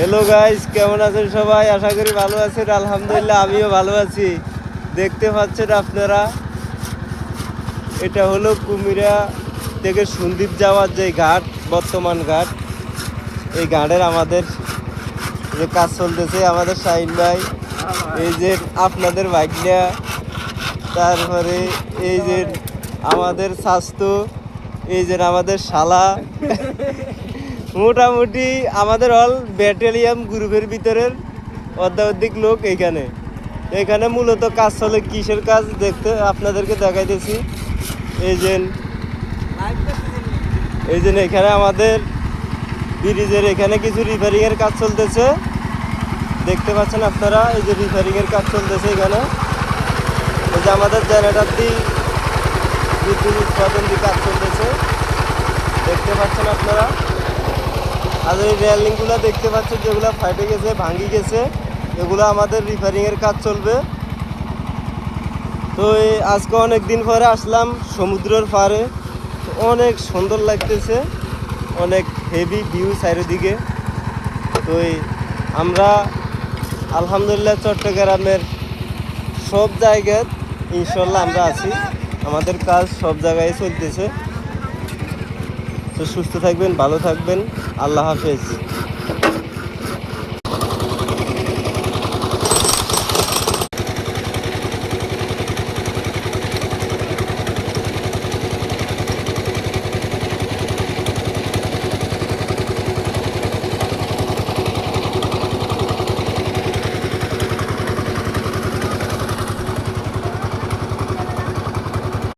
Hello guys, কেমন আছেন সবাই? আশা করি ভালো আছেন। আলহামদুলিল্লাহ আমিও ভালো আছি। দেখতে পাচ্ছেন আপনারা, এটা হলো কুমিরা থেকে সন্দ্বীপ যাওয়ার যে ঘাট, বর্তমান ঘাট। এই ঘাটের আমাদের যে কাজ চলতেছে, আমাদের শাহিন ভাই, এই যে আপনাদের ভাগ্না, তারপরে এই যে আমাদের স্বাস্থ্য, এই যে আমাদের শালা, মোটামুটি আমাদের অল ব্যাটালিয়ান গ্রুপের ভিতরের অর্ধাধিক লোক এখানে মূলত কাজ চলে। কিসের কাজ দেখতে আপনাদেরকে দেখাইতেছি। এই যে এখানে আমাদের ব্রিজের এখানে কিছু রিপেয়ারিংয়ের কাজ চলতেছে, দেখতে পাচ্ছেন আপনারা। এই যে রিপেয়ারিংয়ের কাজ চলতেছে এখানে। এই যে আমাদের জেনারেটর দিয়ে বিদ্যুৎ উৎপাদন দিয়ে কাজ চলতেছে, দেখতে পাচ্ছেন আপনারা। আর এই রেলিংগুলো দেখতে পাচ্ছেন, যেগুলো ফাইটে গেছে, ভাঙি গেছে, এগুলো আমাদের রিপেয়ারিংয়ের কাজ চলবে। তো আজকে অনেক দিন পরে আসলাম সমুদ্রের পাড়ে, অনেক সুন্দর লাগতেছে, অনেক হেভি ভিউ চারিদিকে। তো আমরা আলহামদুলিল্লাহ চট্টগ্রামের সব জায়গায় ইনশাল্লাহ আমরা আছি, আমাদের কাজ সব জায়গায় চলতেছে। তো সুস্থ থাকবেন, ভালো থাকবেন, আল্লাহ হাফেজ।